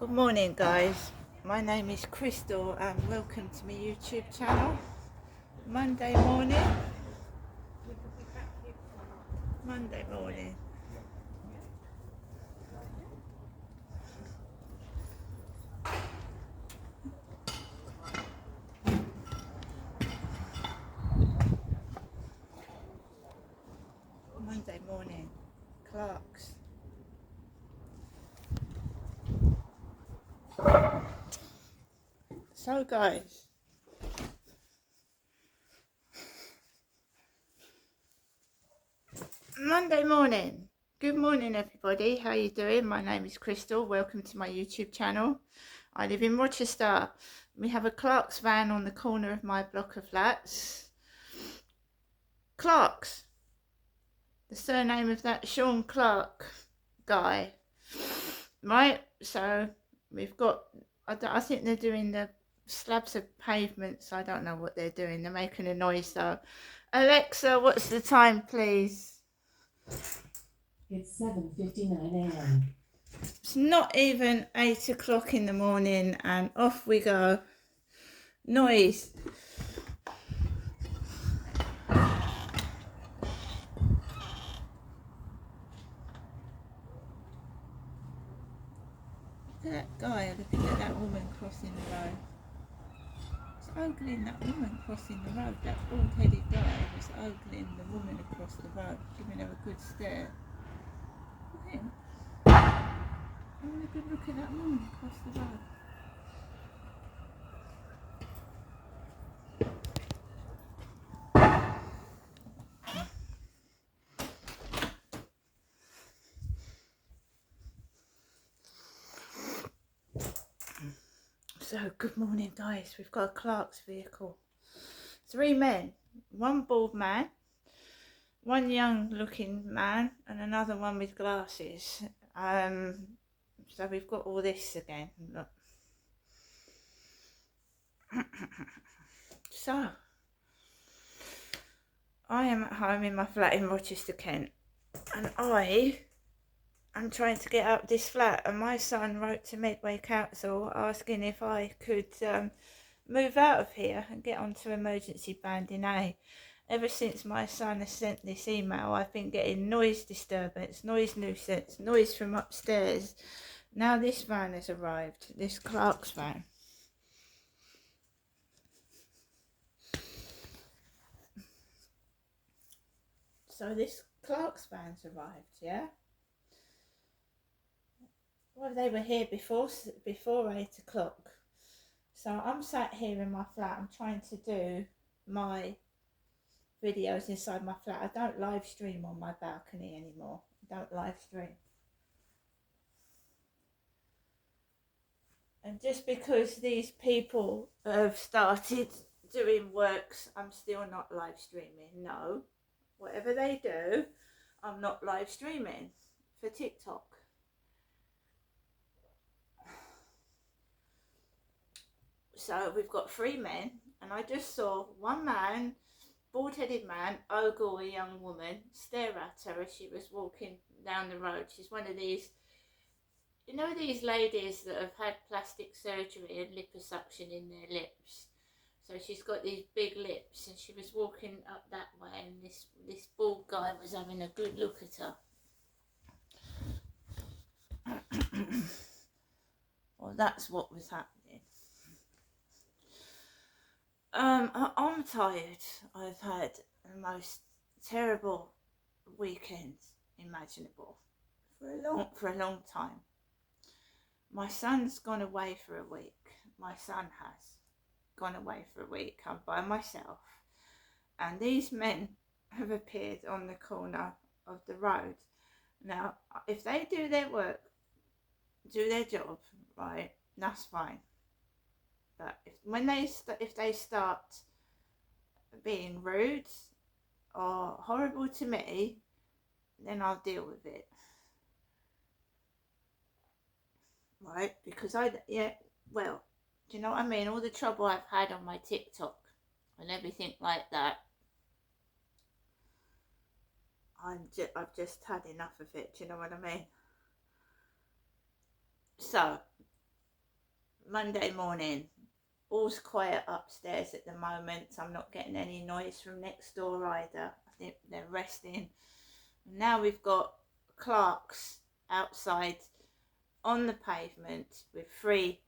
Good morning, guys. My name is Crystal and welcome to my YouTube channel. Monday morning. Monday morning. Monday morning. Clarks. So, guys, Monday morning. Good morning, everybody. How you doing? My name is Crystal. Welcome to my YouTube channel. I live in Rochester. We have a Clarks van on the corner of my block of flats. Clarks. The surname of that Sean Clark guy. Right, so we've got, I think they're doing the slabs of pavements. I don't know what they're doing. They're making a noise though. Alexa, what's the time, please? It's 7:59 a.m. It's not even 8 o'clock in the morning and off we go. Noise. Look at that guy looking at that woman crossing the road. It's ogling that woman crossing the road. That bald-headed guy was ogling the woman across the road, giving her a good stare. Look at him. Having a good look at that woman across the road. So, good morning, guys. We've got a Clarks vehicle. 3 men, one bald man, one young looking man, and another one with glasses. So we've got all this again. Look. So, I am at home in my flat in Rochester, Kent, and I'm trying to get up this flat, and my son wrote to Medway Council asking if I could move out of here and get onto emergency banding A. Ever since my son has sent this email, I've been getting noise disturbance, noise nuisance, noise from upstairs. Now this van has arrived, this Clarks van. So this Clarks van's arrived, yeah? Well, they were here before 8 o'clock. So I'm sat here in my flat. I'm trying to do my videos inside my flat. I don't live stream on my balcony anymore. I don't live stream. And just because these people have started doing works, I'm still not live streaming. No. Whatever they do, I'm not live streaming for TikTok. So we've got 3 men, and I just saw one man, bald-headed man, ogle a young woman, stare at her as she was walking down the road. She's one of these, you know, these ladies that have had plastic surgery and liposuction in their lips. So she's got these big lips, and she was walking up that way, and this bald guy was having a good look at her. Well, that's what was happening. I'm tired. I've had the most terrible weekend imaginable for a long time. My son's gone away for a week. My son has gone away for a week. I'm by myself, and these men have appeared on the corner of the road. Now, if they do their work, do their job, right, that's fine. But if they start being rude or horrible to me, then I'll deal with it, right? Because do you know what I mean? All the trouble I've had on my TikTok and everything like that, I've just had enough of it. Do you know what I mean? So Monday morning. All's quiet upstairs at the moment. I'm not getting any noise from next door either. I think they're resting. Now we've got clerks outside on the pavement with three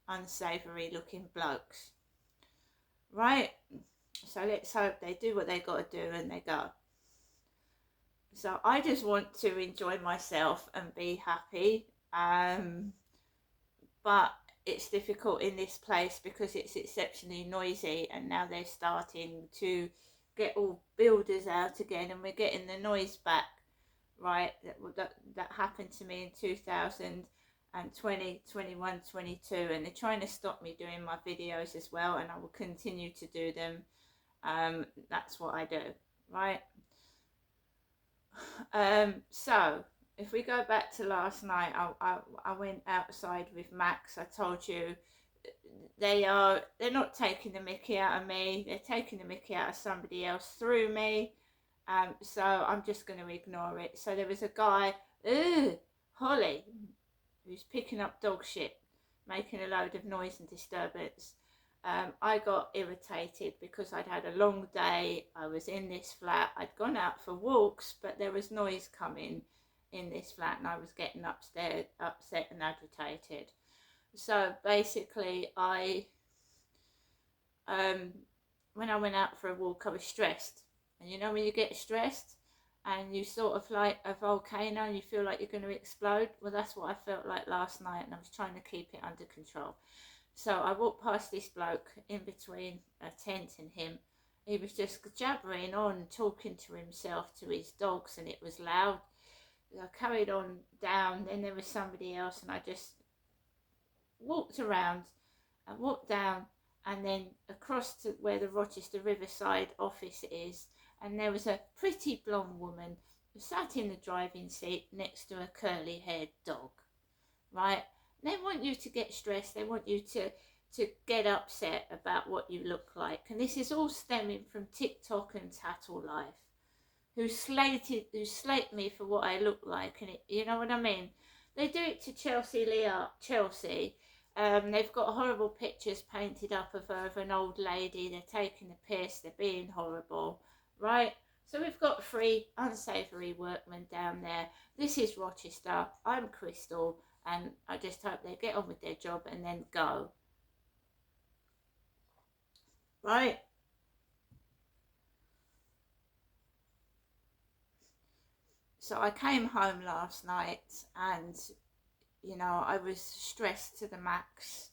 unsavoury looking blokes. Right? So let's hope they do what they got to do and they go. So I just want to enjoy myself and be happy. But it's difficult in this place because it's exceptionally noisy, and now they're starting to get all builders out again, and we're getting the noise back. Right, that happened to me in 2020, 21, 22, and they're trying to stop me doing my videos as well, and I will continue to do them. That's what I do, right? So if we go back to last night, I went outside with Max. I told you they're not taking the mickey out of me, they're taking the mickey out of somebody else through me. So I'm just going to ignore it. So there was a guy, Holly, who's picking up dog shit, making a load of noise and disturbance. I got irritated because I'd had a long day. I was in this flat. I'd gone out for walks, but there was noise coming in this flat, and I was getting upset and agitated. So basically, when I went out for a walk, I was stressed. And you know when you get stressed and you sort of like a volcano and you feel like you're going to explode? Well, that's what I felt like last night, and I was trying to keep it under control. So I walked past this bloke in between a tent and him. He was just jabbering on, talking to himself, to his dogs, and it was loud. I carried on down, then there was somebody else, and I just walked around and walked down and then across to where the Rochester Riverside office is, and there was a pretty blonde woman who sat in the driving seat next to a curly haired dog, right? They want you to get stressed, they want you to get upset about what you look like, and this is all stemming from TikTok and Tattle Life, who slate me for what I look like, and you know what I mean? They do it to Chelsea Leah. They've got horrible pictures painted up of her, of an old lady. They're taking the piss, they're being horrible, right? So we've got three unsavoury workmen down there. This is Rochester. I'm Crystal, and I just hope they get on with their job and then go. Right? So I came home last night, and you know, I was stressed to the max,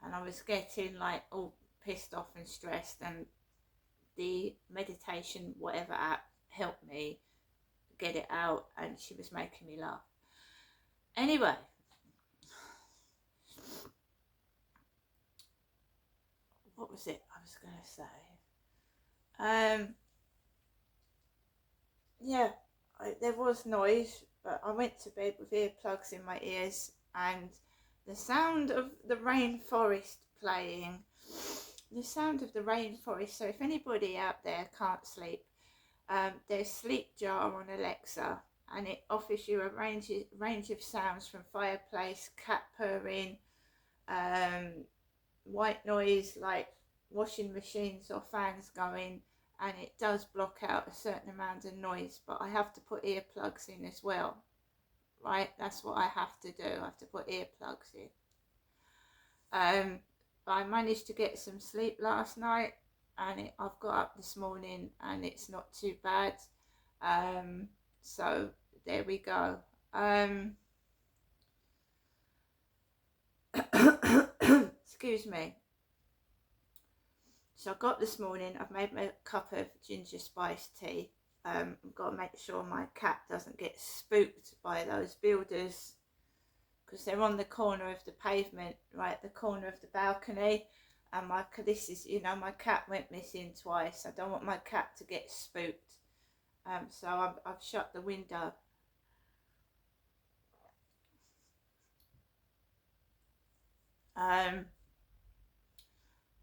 and I was getting like all pissed off and stressed, and the meditation whatever app helped me get it out, and she was making me laugh. Anyway, what was it I was going to say? Yeah, there was noise, but I went to bed with earplugs in my ears, and the sound of the rainforest playing, so if anybody out there can't sleep, there's Sleep Jar on Alexa, and it offers you a range of sounds from fireplace, cat purring, white noise like washing machines or fans going, and it does block out a certain amount of noise, but I have to put earplugs in as well, right? That's what I have to do. I have to put earplugs in. I managed to get some sleep last night, and I've got up this morning and it's not too bad. So there we go. Excuse me. So I got this morning, I've made my cup of ginger spice tea. I've got to make sure my cat doesn't get spooked by those builders, because they're on the corner of the pavement, right, the corner of the balcony, and my cat went missing twice. I don't want my cat to get spooked, so I've shut the window.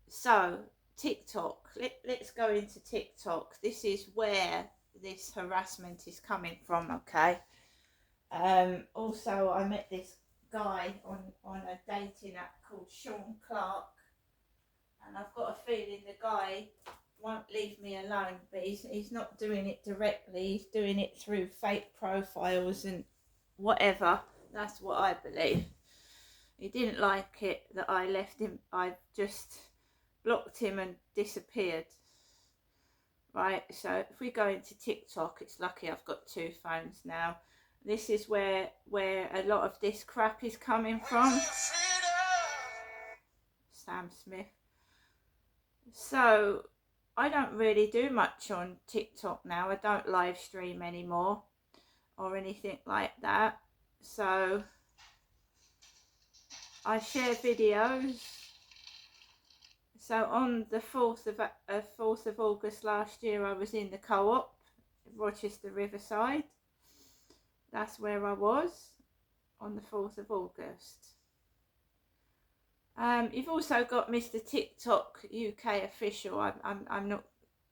So TikTok, let's go into TikTok. This is where this harassment is coming from, okay? Also, I met this guy on a dating app called Sean Clark, and I've got a feeling the guy won't leave me alone, but he's not doing it directly, he's doing it through fake profiles and whatever. That's what I believe. He didn't like it that I left him. I just blocked him and disappeared. Right, so if we go into TikTok, it's lucky I've got 2 phones now. This is where a lot of this crap is coming from. Sam Smith. So I don't really do much on TikTok now. I don't live stream anymore or anything like that. So I share videos. So on the 4th of August last year, I was in the Co-op, Rochester Riverside. That's where I was on the 4th of August. You've also got Mr. TikTok UK official. I'm not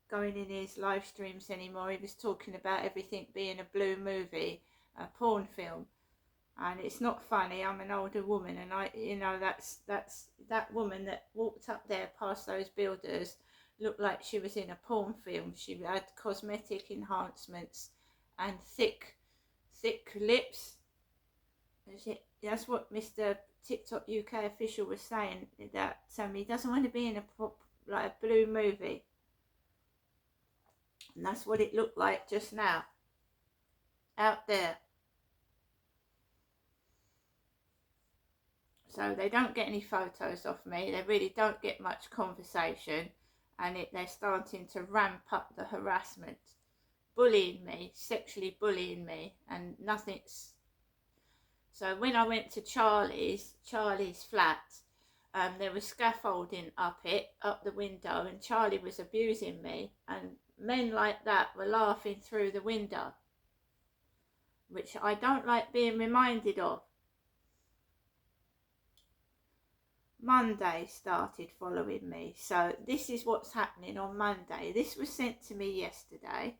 going in his live streams anymore. He was talking about everything being a blue movie, a porn film. And it's not funny. I'm an older woman, and that's that woman that walked up there past those builders looked like she was in a porn film. She had cosmetic enhancements and thick lips. That's what Mr. TikTok UK official was saying, that he doesn't want to be in a blue movie, and that's what it looked like just now out there. So they don't get any photos of me. They really don't get much conversation, and they're starting to ramp up the harassment, bullying me, sexually bullying me, and nothing's. So when I went to Charlie's flat, there was scaffolding up the window, and Charlie was abusing me, and men like that were laughing through the window, which I don't like being reminded of. Monday started following me. So this is what's happening on Monday. This was sent to me yesterday,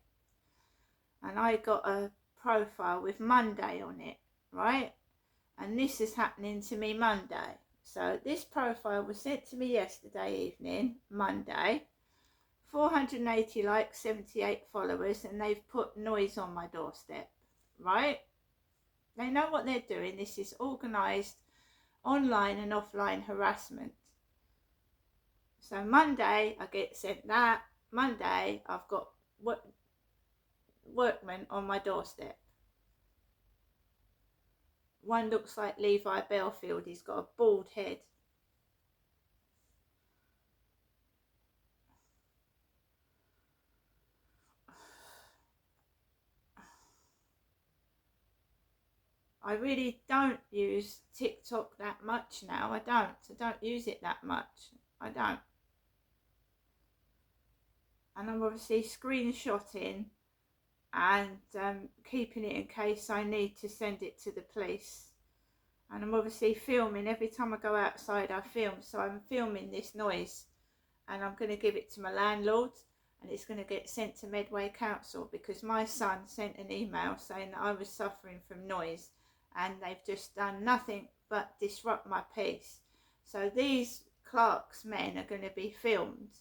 and I got a profile with Monday on it, right? And this is happening to me Monday. So this profile was sent to me yesterday evening, Monday. 480 likes, 78 followers, and they've put noise on my doorstep, right? They know what they're doing. This is organised online and offline harassment. So Monday I get sent that. Monday I've got workmen on my doorstep. One looks like Levi Belfield. He's got a bald head. I really don't use TikTok that much now. I don't use it that much. I don't. And I'm obviously screenshotting and keeping it in case I need to send it to the police. And I'm obviously filming. Every time I go outside I film. So I'm filming this noise, and I'm going to give it to my landlord, and it's going to get sent to Medway Council, because my son sent an email saying that I was suffering from noise, and they've just done nothing but disrupt my peace. So these Clark's men are going to be filmed,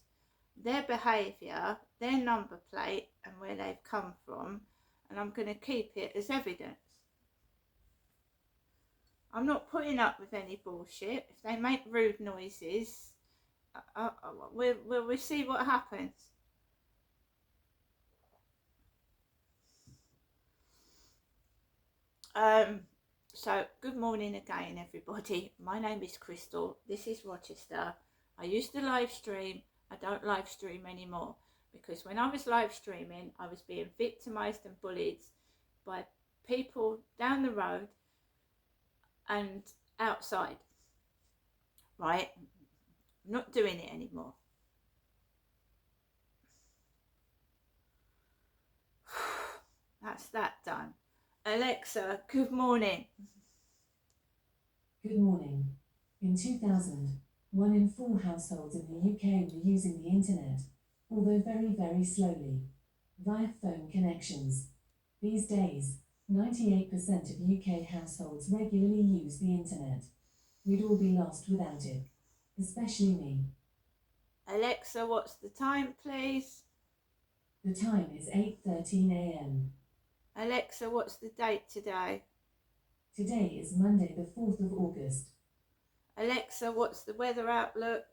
their behaviour, their number plate, and where they've come from, and I'm going to keep it as evidence. I'm not putting up with any bullshit. If they make rude noises, we'll see what happens. So good morning again, everybody. My name is Crystal. This is Rochester. I used to live stream. I don't live stream anymore, because when I was live streaming, I was being victimised and bullied by people down the road and outside. Right? I'm not doing it anymore. That's that done. Alexa, good morning. Good morning. In 2000, 1 in 4 households in the UK were using the internet, although very, very slowly, via phone connections. These days, 98% of UK households regularly use the internet. We'd all be lost without it, especially me. Alexa, what's the time, please? The time is 8:13 a.m. Alexa, what's the date today? Today is Monday, the 4th of August. Alexa, what's the weather outlook?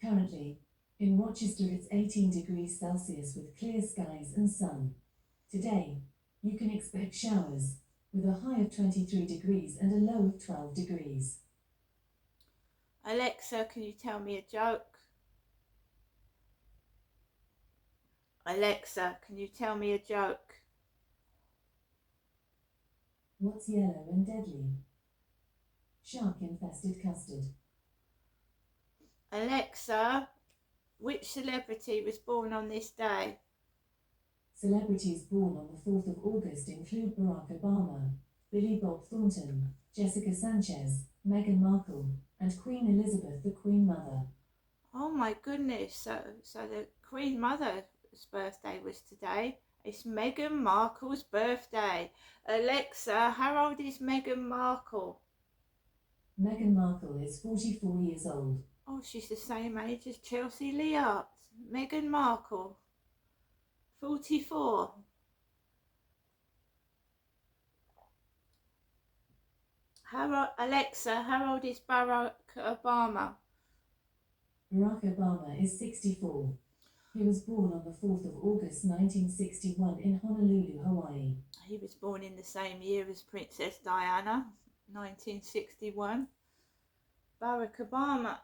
Currently, in Rochester it's 18 degrees Celsius with clear skies and sun. Today, you can expect showers, with a high of 23 degrees and a low of 12 degrees. Alexa, can you tell me a joke? Alexa, can you tell me a joke? What's yellow and deadly? Shark-infested custard. Alexa, which celebrity was born on this day? Celebrities born on the 4th of August include Barack Obama, Billy Bob Thornton, Jessica Sanchez, Meghan Markle, and Queen Elizabeth, the Queen Mother. Oh my goodness, so the Queen Mother's birthday was today. It's Meghan Markle's birthday. Alexa, how old is Meghan Markle? Meghan Markle is 44 years old. Oh, she's the same age as Chelsea Leart. Meghan Markle, 44. Alexa, how old is Barack Obama? Barack Obama is 64. He was born on the 4th of August 1961 in Honolulu, Hawaii. He was born in the same year as Princess Diana, 1961. Barack Obama.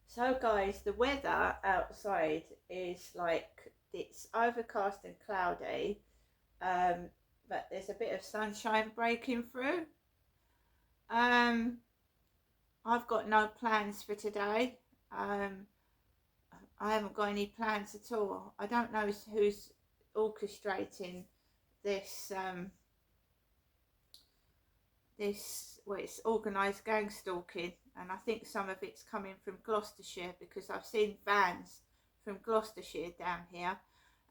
So guys, the weather outside is like, it's overcast and cloudy, but there's a bit of sunshine breaking through. I've got no plans for today. I haven't got any plans at all. I don't know who's orchestrating this it's organised gang stalking, and I think some of it's coming from Gloucestershire, because I've seen vans from Gloucestershire down here,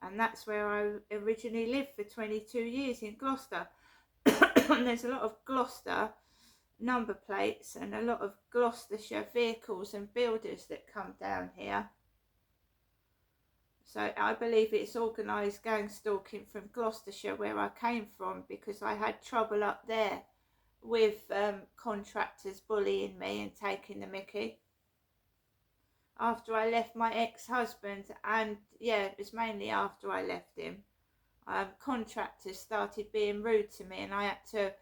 and that's where I originally lived for 22 years, in Gloucester. And there's a lot of Gloucester number plates and a lot of Gloucestershire vehicles and builders that come down here. So I believe it's organised gang stalking from Gloucestershire, where I came from, because I had trouble up there with contractors bullying me and taking the mickey. After I left my ex-husband, and yeah, it was mainly after I left him, contractors started being rude to me, and I had to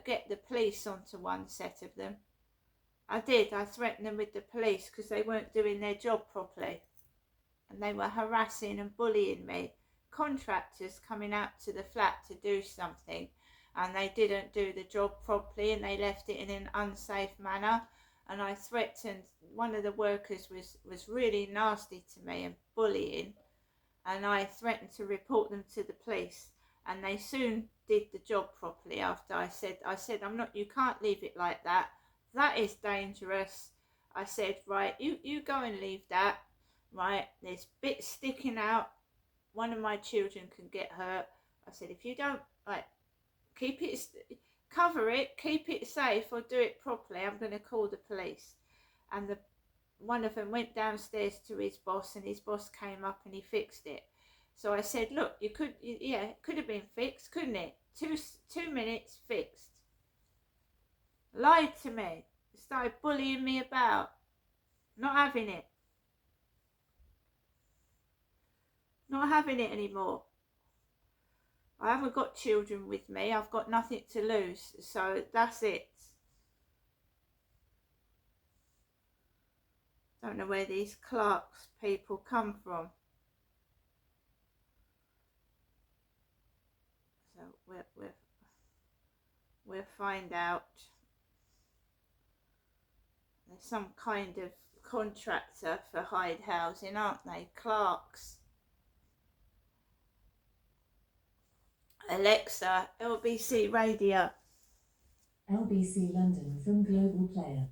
get the police onto one set of them. I did. I threatened them with the police because they weren't doing their job properly, and they were harassing and bullying me. Contractors coming out to the flat to do something, and they didn't do the job properly, and they left it in an unsafe manner, and I threatened, one of the workers was really nasty to me and bullying, and I threatened to report them to the police, and they soon did the job properly. After I said you can't leave it like that, that is dangerous. I said, right, you go and leave that, right, there's bits sticking out, one of my children can get hurt. I said, if you don't, like, cover it, keep it safe, or do it properly, I'm going to call the police. And one of them went downstairs to his boss, and his boss came up and he fixed it. So I said, look, it could have been fixed, couldn't it? 2 minutes, fixed. Lied to me, started bullying me about, not having it. Not having it anymore. I haven't got children with me. I've got nothing to lose. So that's it. Don't know where these Clark's people come from. So we'll find out. There's some kind of contractor for Hyde Housing, aren't they? Clark's. Alexa, LBC Radio. LBC London from Global Player.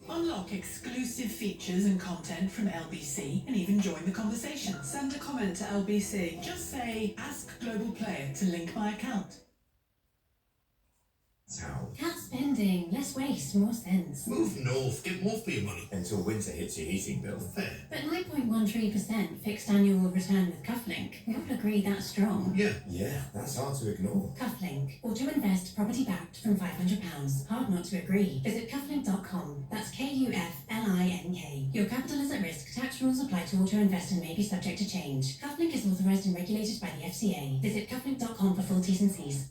Unlock exclusive features and content from LBC and even join the conversation. Send a comment to LBC. Just say, ask Global Player to link my account. How? Cut spending, less waste, more sense. Move north, get more for your money. Until winter hits your heating bill. Fair. But 9.13% fixed annual return with Cufflink. We all agree that's strong. Yeah, that's hard to ignore. Cufflink. Auto invest property backed from £500. Hard not to agree. Visit cufflink.com. That's Kuflink. Your capital is at risk. Tax rules apply to auto invest and may be subject to change. Cufflink is authorised and regulated by the FCA. Visit cufflink.com for full T's and C's.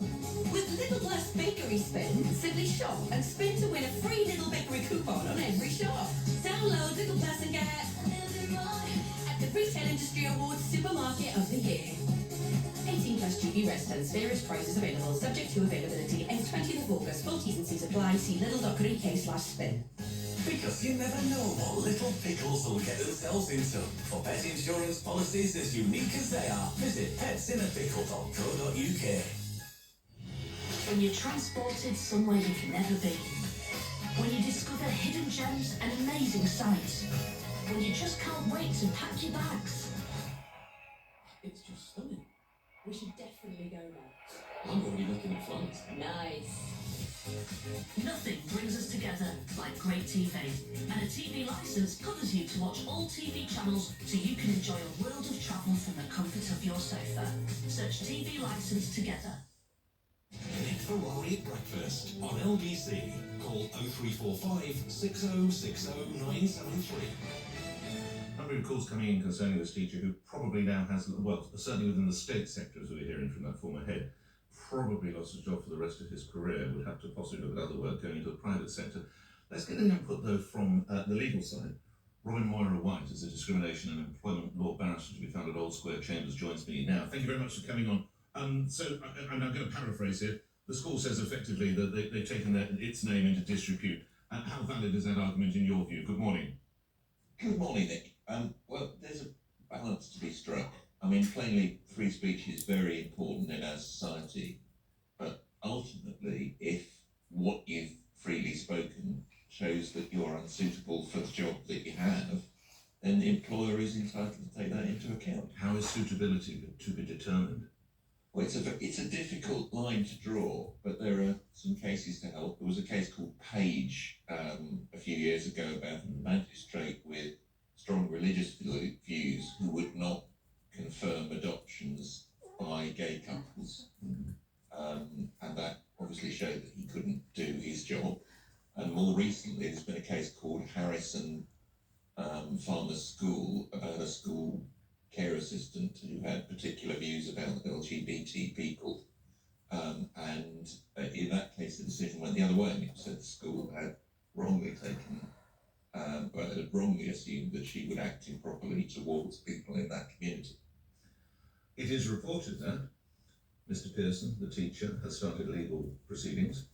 With Little Less Bakery Spin, simply shop and spin to win a free Little Bakery coupon on every shop. Download Little Plus and get at the Retail Industry Awards Supermarket of the Year. 18 plus GB residents, various prices available, subject to availability. Ends 20th of August. Full T's and C's apply. See lidl.co.uk/spin. Because you never know what little pickles will get themselves into. For pet insurance policies as unique as they are, visit petsinnapickle.co.uk. When you're transported somewhere you've never been. When you discover hidden gems and amazing sights. When you just can't wait to pack your bags. It's just stunning. We should definitely go there. I'm already looking at flights. Nice. Nothing brings us together like great TV. And a TV licence covers you to watch all TV channels so you can enjoy a world of travel from the comfort of your sofa. Search TV licence together. Nick Ferrari at breakfast on LBC. Call 0345 6060 973. Number of calls coming in concerning this teacher who probably now has, well, certainly within the state sector, as we were hearing from that former head, probably lost his job for the rest of his career, would have to possibly look at other work going into the private sector. Let's get an input, though, from the legal side. Robin Moira White is a discrimination and employment law barrister to be found at Old Square Chambers, joins me now. Thank you very much for coming on. I'm going to paraphrase here. The school says effectively that they've taken its name into disrepute. How valid is that argument in your view? Good morning. Good morning, Nick. Well, there's a balance to be struck. I mean, plainly, free speech is very important in our society, but ultimately, if what you've freely spoken shows that you're unsuitable for the job that you have, then the employer is entitled to take that into account. How is suitability to be determined? Well, it's a difficult line to draw, but there are some cases to help. There was a case called Page a few years ago about a magistrate with strong religious views who would not confirm adoptions by gay couples. And that obviously showed that he couldn't do his job. And more recently, there's been a case called Harrison Farmers School about a school care assistant who had particular views about LGBT people. And in that case, the decision went the other way. It said the school had wrongly taken, had wrongly assumed that she would act improperly towards people in that community. It is reported that Mr. Pearson, the teacher, has started legal proceedings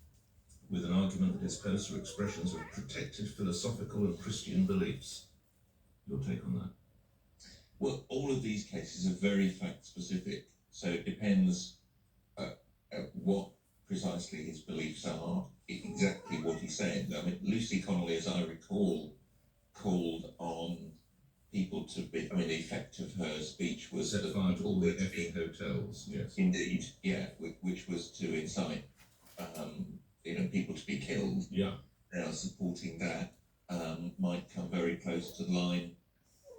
with an argument that his posts are expressions of protected philosophical and Christian beliefs. Your take on that? Well, all of these cases are very fact-specific, so it depends what precisely his beliefs are, exactly what he said. I mean, Lucy Connolly, as I recall, called on people to be, I mean, the effect of her speech was set fire to all the effing hotels, yes. Indeed, yeah, which was to incite, people to be killed. Yeah. Now, supporting that might come very close to the line.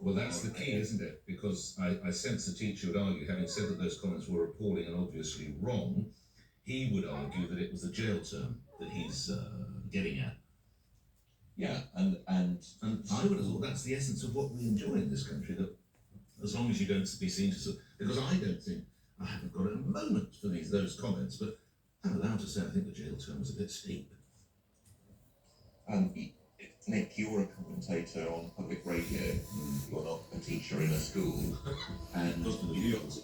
Well, that's the key, isn't it? Because I sense the teacher would argue, having said that those comments were appalling and obviously wrong, he would argue that it was the jail term that he's getting at. Yeah, and I would have thought that's the essence of what we enjoy in this country, that as long as you don't be seen to... Because I don't think... I haven't got a moment for those comments, but I'm allowed to say I think the jail term was a bit steep. Nick, you're a commentator on public radio. You're not a teacher in a school. And Just for the viewers.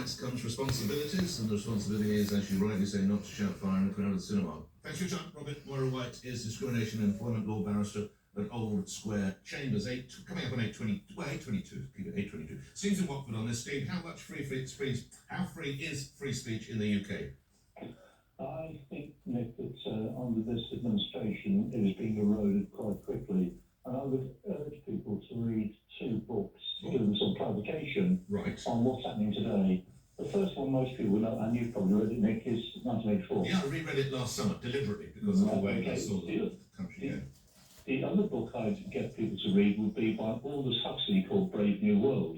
rights comes responsibilities, and the responsibility is, as you rightly say, not to shout fire in a crowded cinema. Thanks for your time, Robert. Moira White is discrimination and employment law barrister at Old Square Chambers. Coming up on 8:22. Keep it 8:22. Steve's in Watford on this. Steve, how free is free speech in the UK? I think, Nick, that under this administration it is being eroded quite quickly. And I would urge people to read two books to give them some clarification on what's happening today. The first one most people know, and you've probably read it, Nick, is 1984. Yeah, I reread it last summer deliberately because of the way I saw the country go. The other book I'd get people to read would be by Aldous Huxley called Brave New World.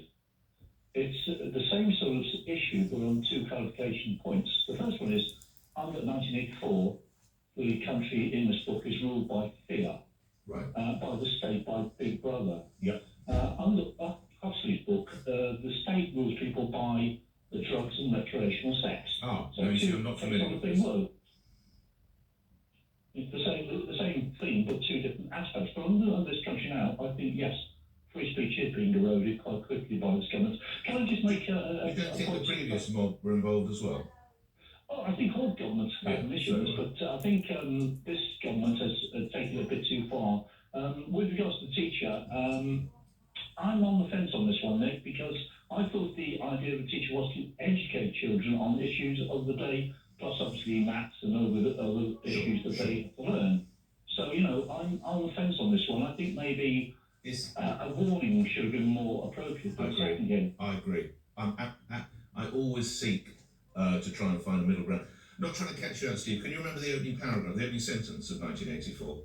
It's the same sort of issue, but on two clarification points. The first one is, under 1984, the country in this book is ruled by fear, by the state, by Big Brother. Under Huxley's book, the state rules people by the drugs and recreational sex. So you're not familiar with this. It's the same thing, but two different aspects. But under this country now, I think, yes, free speech is being eroded quite quickly by this government. Can I just make a You don't think the previous mob were involved as well? Oh, I think all governments have issues, but I think this government has taken it a bit too far. With regards to the teacher, I'm on the fence on this one, Nick, because I thought the idea of a teacher was to educate children on issues of the day, plus obviously maths and other issues that they learn. So, I'm on the fence on this one. I think maybe a warning should have been more appropriate. I agree. I always seek to try and find a middle ground. Not trying to catch you out, Steve. Can you remember the opening paragraph, the opening sentence of 1984?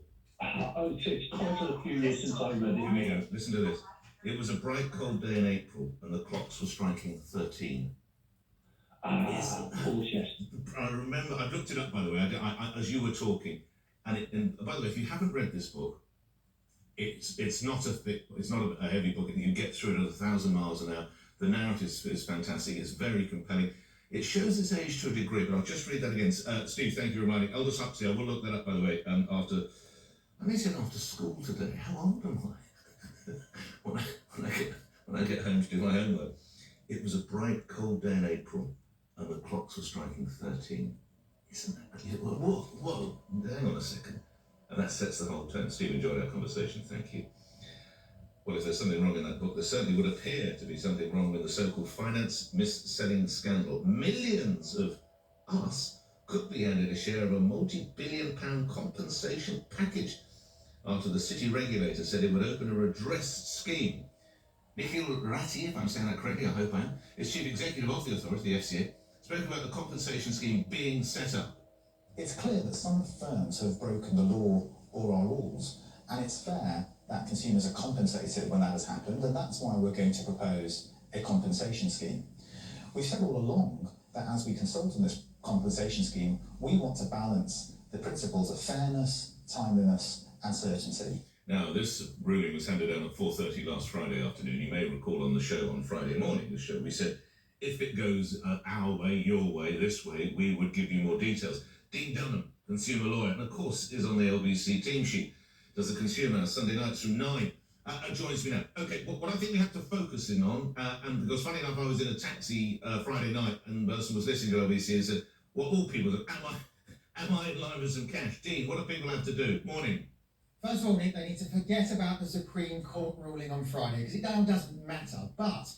It's quite a few years since I read it. Here we go. Listen to this. It was a bright, cold day in April, and the clocks were striking 13. Of course, yes. I remember. I looked it up, by the way, I as you were talking. And by the way, if you haven't read this book, it's not a heavy book. You can get through it at 1,000 miles an hour. The narrative is fantastic. It's very compelling. It shows its age to a degree, but I'll just read that again. Steve, thank you for reminding. Aldous Huxley, I will look that up, by the way, I may say after school today. How old am I? when I get home to do my homework. It was a bright, cold day in April, and the clocks were striking 13. Isn't that clear? Whoa, hang on a second. And that sets the whole tone. Steve, enjoyed our conversation, thank you. Well, if there's something wrong in that book, there certainly would appear to be something wrong with the so-called finance mis-selling scandal. Millions of us could be handed a share of a multi-billion-pound compensation package after the city regulator said it would open a redress scheme. Nikhil Ratti, if I'm saying that correctly, I hope I am, is chief executive of the authority, the FCA, spoke about the compensation scheme being set up. It's clear that some firms have broken the law or our rules, and it's fair that consumers are compensated when that has happened, and that's why we're going to propose a compensation scheme. We've said all along that as we consult on this compensation scheme, we want to balance the principles of fairness, timeliness, and certainty. Now, this ruling was handed down at 4:30 last Friday afternoon. You may recall on the show on Friday morning, we said, if it goes our way, your way, this way, we would give you more details. Dean Dunham, consumer lawyer, and of course is on the LBC team sheet, does the Consumer Sunday nights from 9. Joins me now. Okay, what I think we have to focus in on, and because funny enough, I was in a taxi Friday night and the person was listening to LBC and said, what all people do, am I in line with some cash? Dean, what do people have to do? Morning. First of all, Nick, they need to forget about the Supreme Court ruling on Friday, because it now doesn't matter. But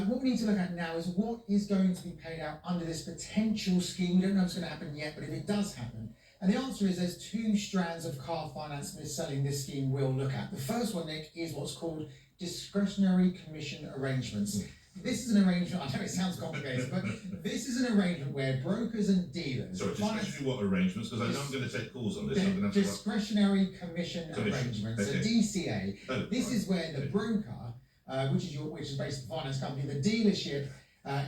what we need to look at now is what is going to be paid out under this potential scheme. We don't know what's going to happen yet, but if it does happen. And the answer is there's two strands of car finance mis-selling this scheme we'll look at. The first one, Nick, is what's called discretionary commission arrangements. This is an arrangement, I know it sounds complicated, but this is an arrangement where brokers and dealers... Sorry, discretionary what arrangements? Because I know I'm going to take calls on this. I'm going to have to discretionary commission arrangements, okay. So DCA. This is where the broker, which is basically a finance company, the dealership,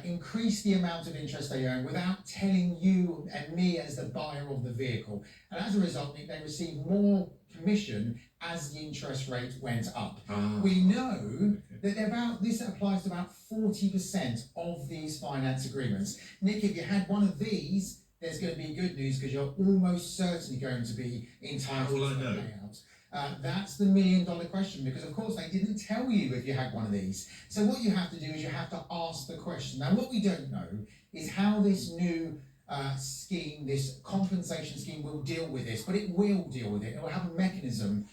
increase the amount of interest they earn without telling you and me as the buyer of the vehicle. And as a result, Nick, they receive more commission as the interest rate went up. We know that this applies to about 40% of these finance agreements. Nick, if you had one of these, there's going to be good news because you're almost certainly going to be entitled to the payout. That's the $1 million question, because of course they didn't tell you if you had one of these. So what you have to do is you have to ask the question. Now what we don't know is how this new scheme, this compensation scheme, will deal with this, but it will deal with it. It will have a mechanism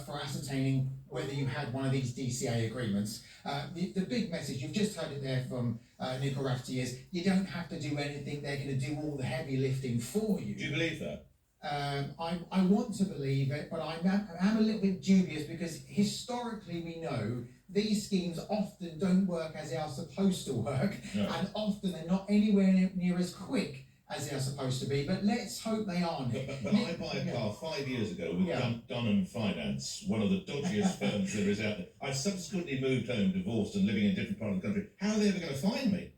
for ascertaining whether you had one of these DCA agreements. The big message, you've just heard it there from Nicola Rafferty, is you don't have to do anything. They're going to do all the heavy lifting for you. Do you believe that? I want to believe it, but I'm a little bit dubious, because historically we know these schemes often don't work as they are supposed to work, and often they're not anywhere near as quick as they are supposed to be. But let's hope they are. But I buy a car 5 years ago with Dunham Finance, one of the dodgiest firms there is out there. I've subsequently moved home, divorced, and living in a different part of the country. How are they ever going to find me?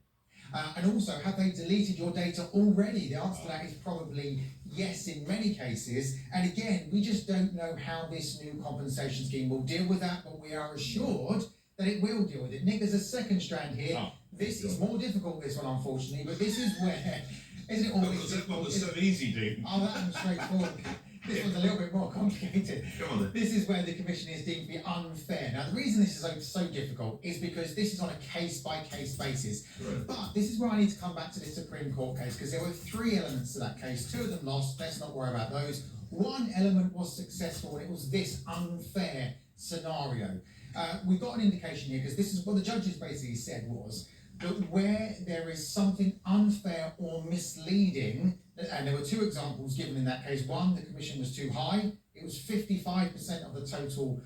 And also, have they deleted your data already? The answer to that is probably yes in many cases. And again, we just don't know how this new compensation scheme will deal with that, but we are assured that it will deal with it. Nick, there's a second strand here. This is more difficult, this one, unfortunately, but this is where, isn't it always... That one was so easy, Dean. Oh, that one's straightforward. This one's a little bit more complicated. Come on then. This is where the Commission is deemed to be unfair. Now, the reason this is so difficult is because this is on a case-by-case basis. Right. But this is where I need to come back to the Supreme Court case, because there were 3 elements to that case. 2 of them lost. Let's not worry about those. One element was successful, and it was this unfair scenario. We've got an indication here, because this is what the judges basically said was that where there is something unfair or misleading, and there were 2 examples given in that case. One, the commission was too high. It was 55% of the total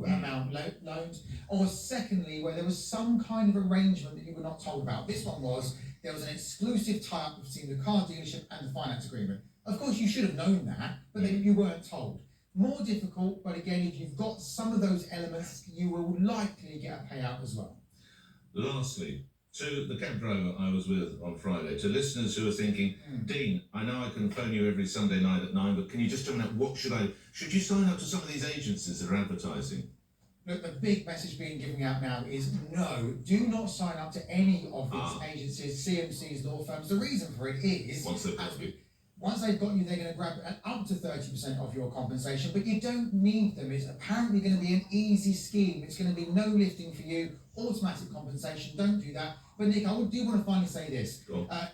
amount loaned. Or secondly, where there was some kind of arrangement that you were not told about. This one was, there was an exclusive tie-up between the car dealership and the finance agreement. Of course, you should have known that, but then you weren't told. More difficult, but again, if you've got some of those elements, you will likely get a payout as well. Lastly, to the cab driver I was with on Friday, to listeners who are thinking, Dean, I know I can phone you every Sunday night at 9, but can you just tell me what should you sign up to some of these agencies that are advertising? Look, the big message being given out now is no, do not sign up to any of these agencies, CMCs, law firms. The reason for it is, once they've got you, they're going to grab up to 30% of your compensation, but you don't need them. It's apparently going to be an easy scheme. It's going to be no lifting for you, automatic compensation. Don't do that. But Nick, I do want to finally say this.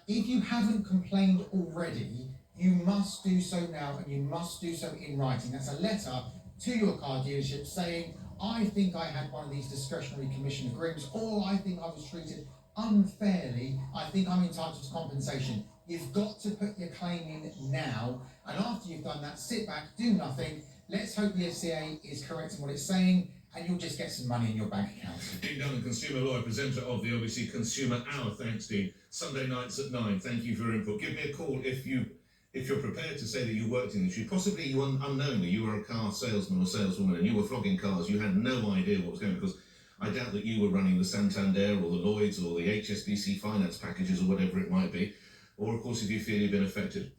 If you haven't complained already, you must do so now, and you must do so in writing. That's a letter to your car dealership saying, I think I had one of these discretionary commission agreements, or I think I was treated unfairly. I think I'm entitled to compensation. You've got to put your claim in now, and after you've done that, sit back, do nothing. Let's hope the FCA is correct in what it's saying, and you'll just get some money in your bank account. Dean Dunham, consumer lawyer, presenter of the LBC Consumer Hour. Thanks, Dean. Sunday nights at 9. Thank you for your input. Give me a call if you're prepared to say that you worked in the industry. Possibly you unknowingly, you were a car salesman or saleswoman, and you were flogging cars. You had no idea what was going on, because I doubt that you were running the Santander or the Lloyds or the HSBC finance packages or whatever it might be. Or, of course, if you feel you've been affected.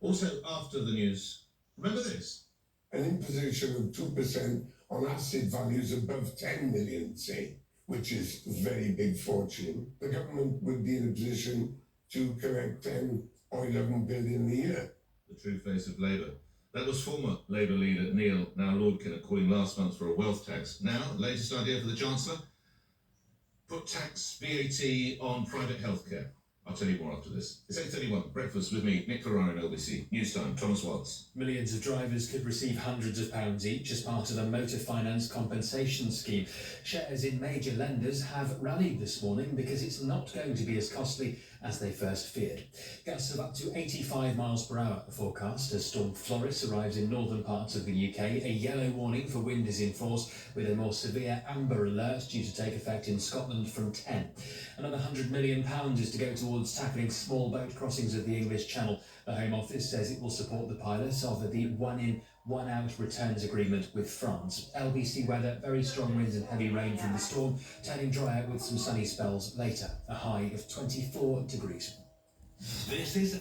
Also, after the news, remember this. An imposition of 2% on asset values above 10 million, say, which is a very big fortune. The government would be in a position to collect 10 or 11 billion a year. The true face of Labour. That was former Labour leader Neil, now Lordkin, calling last month for a wealth tax. Now, latest idea for the Chancellor? Put tax VAT on private healthcare. I'll tell you more after this. It's 8:31. Breakfast with me, Nick Ferrari, LBC. News time, Thomas Watts. Millions of drivers could receive hundreds of pounds each as part of the motor finance compensation scheme. Shares in major lenders have rallied this morning because it's not going to be as costly as they first feared. Gusts of up to 85 miles per hour are forecast as Storm Floris arrives in northern parts of the UK. A yellow warning for wind is in force, with a more severe amber alert due to take effect in Scotland from 10. Another £100 million is to go towards tackling small boat crossings of the English Channel. The Home Office says it will support the pilots of the one-in, one-out returns agreement with France. LBC weather, very strong winds and heavy rain from the storm, turning drier with some sunny spells later. A high of 24 degrees. This is